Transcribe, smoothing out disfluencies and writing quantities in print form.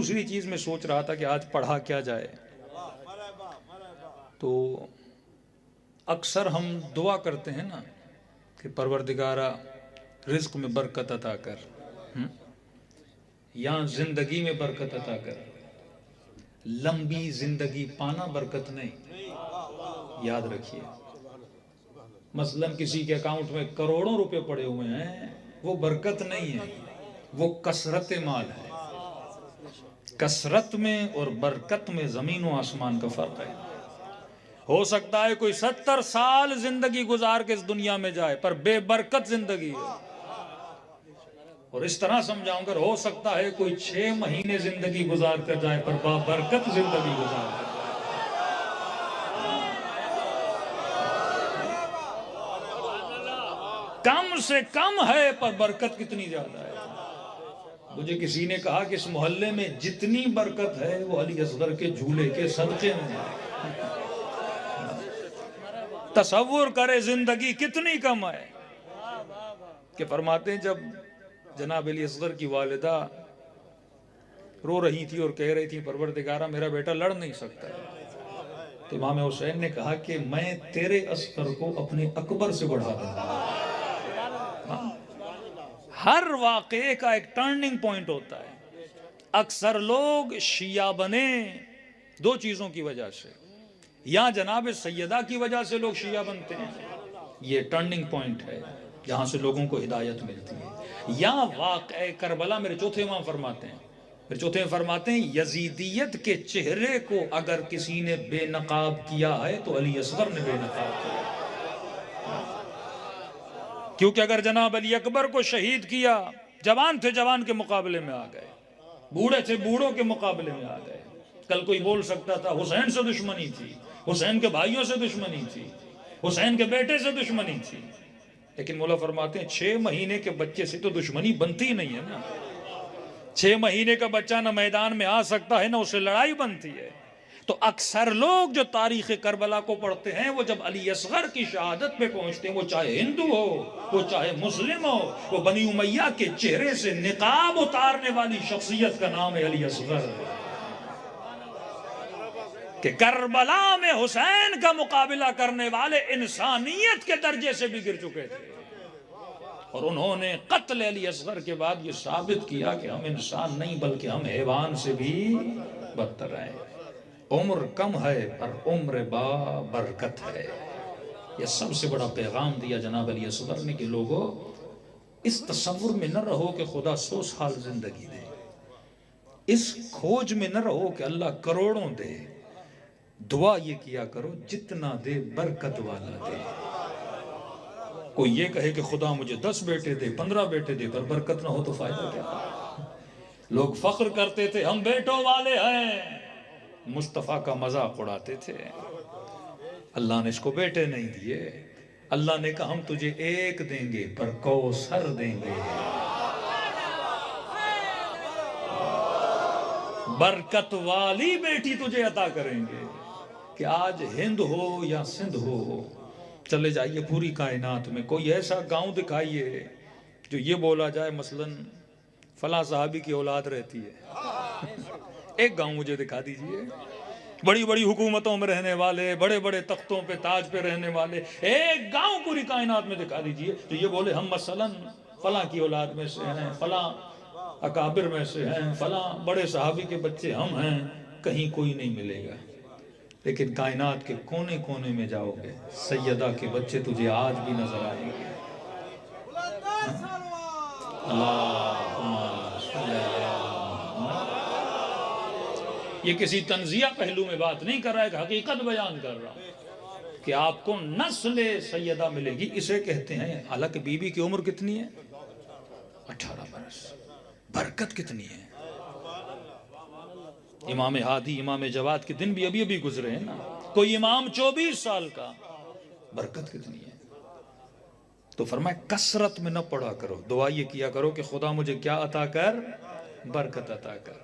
دوسری چیز میں سوچ رہا تھا کہ آج پڑھا کیا جائے. تو اکثر ہم دعا کرتے ہیں نا کہ پروردگارہ رزق میں برکت عطا کر، یا زندگی میں برکت عطا کر. لمبی زندگی پانا برکت نہیں، یاد رکھیے. مثلا کسی کے اکاؤنٹ میں کروڑوں روپے پڑے ہوئے ہیں، وہ برکت نہیں ہے، وہ کثرت مال ہے. کثرت میں اور برکت میں زمین و آسمان کا فرق ہے. ہو سکتا ہے کوئی 70 سال زندگی گزار کے اس دنیا میں جائے پر بے برکت زندگی ہے. اور اس طرح سمجھاؤں گا، ہو سکتا ہے کوئی 6 مہینے زندگی گزار کر جائے پر بابرکت زندگی گزار کر. کم سے کم ہے پر برکت کتنی زیادہ ہے. مجھے کسی نے کہا کہ اس محلے میں جتنی برکت ہے وہ علی اصغر کے جھولے کے صدقے میں ہے. تصور کرے زندگی کتنی کم ہے. کہ فرماتے ہیں جب جناب علی اصغر کی والدہ رو رہی تھی اور کہہ رہی تھی پروردگارہ میرا بیٹا لڑ نہیں سکتا، تو امام حسین نے کہا کہ میں تیرے اصغر کو اپنے اکبر سے بڑھا دوں گا. ہر واقعے کا ایک ٹرننگ پوائنٹ ہوتا ہے. اکثر لوگ شیعہ بنے 2 چیزوں کی وجہ سے، یا جناب سیدہ کی وجہ سے لوگ شیعہ بنتے ہیں، یہ ٹرننگ پوائنٹ ہے جہاں سے لوگوں کو ہدایت ملتی ہے. یا واقعہ کربلا. میرے چوتھے امام فرماتے ہیں یزیدیت کے چہرے کو اگر کسی نے بے نقاب کیا ہے تو علی اصغر نے بے نقاب کیا. کیونکہ اگر جناب علی اکبر کو شہید کیا، جوان تھے جوان کے مقابلے میں آ گئے، بوڑھے تھے بوڑھوں کے مقابلے میں آ گئے. کل کوئی بول سکتا تھا حسین سے دشمنی تھی، حسین کے بھائیوں سے دشمنی تھی، حسین کے بیٹے سے دشمنی تھی. لیکن مولا فرماتے ہیں 6 مہینے کے بچے سے تو دشمنی بنتی نہیں ہے نا. 6 مہینے کا بچہ نہ میدان میں آ سکتا ہے نہ اسے لڑائی بنتی ہے. تو اکثر لوگ جو تاریخ کربلا کو پڑھتے ہیں وہ جب علی اصغر کی شہادت پہ پہنچتے ہیں، وہ چاہے ہندو ہو، وہ چاہے مسلم ہو، وہ بنی امیہ کے چہرے سے نقاب اتارنے والی شخصیت کا نام ہے علی اصغر. کہ کربلا میں حسین کا مقابلہ کرنے والے انسانیت کے درجے سے بھی گر چکے تھے، اور انہوں نے قتل علی اصغر کے بعد یہ ثابت کیا کہ ہم انسان نہیں بلکہ ہم حیوان سے بھی بدتر ہیں. عمر کم ہے پر عمر با برکت ہے. یہ سب سے بڑا پیغام دیا جناب علی اصغر نے کہ لوگوں اس تصور میں نہ رہو کہ خدا 100 سال زندگی دے، اس کھوج میں نہ رہو کہ اللہ کروڑوں دے. دعا یہ کیا کرو جتنا دے برکت والا دے. کوئی یہ کہے کہ خدا مجھے 10 بیٹے دے 15 بیٹے دے پر برکت نہ ہو تو فائدہ کیا؟ لوگ فخر کرتے تھے ہم بیٹوں والے ہیں، مصطفیٰ کا مذاق اڑاتے تھے. اللہ نے اس کو بیٹے نہیں دیے. اللہ نے کہا ہم تجھے 1 دیں گے پر کوثر دیں گے. برکت والی بیٹی تجھے عطا کریں گے. کہ آج ہند ہو یا سندھ ہو، چلے جائیے پوری کائنات میں کوئی ایسا گاؤں دکھائیے جو یہ بولا جائے مثلا فلاں صحابی کی اولاد رہتی ہے. ایک گاؤں مجھے دکھا دیجئے. بڑی بڑی حکومتوں میں رہنے والے، بڑے بڑے تختوں پہ تاج پہ رہنے والے، ایک گاؤں پوری کائنات میں دکھا دیجئے جو یہ بولے ہم مثلا فلاں کی اولاد میں سے ہیں، فلاں اکابر میں سے ہیں، فلاں بڑے صحابی کے بچے ہم ہیں. کہیں کوئی نہیں ملے گا. لیکن کائنات کے کونے کونے میں جاؤ گے سیدہ کے بچے تجھے آج بھی نظر آئیں گے. یہ کسی تنزیہ پہلو میں بات نہیں کر رہا ہے، حقیقت بیان کر رہا ہوں کہ آپ کو نسل سیدہ ملے گی. اسے کہتے ہیں، حالانکہ بی بی کی عمر کتنی ہے؟ 18 برس. برکت کتنی ہے؟ امام ہادی امام جواد کے دن بھی ابھی ابھی گزرے ہیں نا. کوئی امام 24 سال کا. برکت کتنی ہے؟ تو فرمایا کثرت میں نہ پڑھا کرو، دعا یہ کیا کرو کہ خدا مجھے کیا عطا کر؟ برکت عطا کر.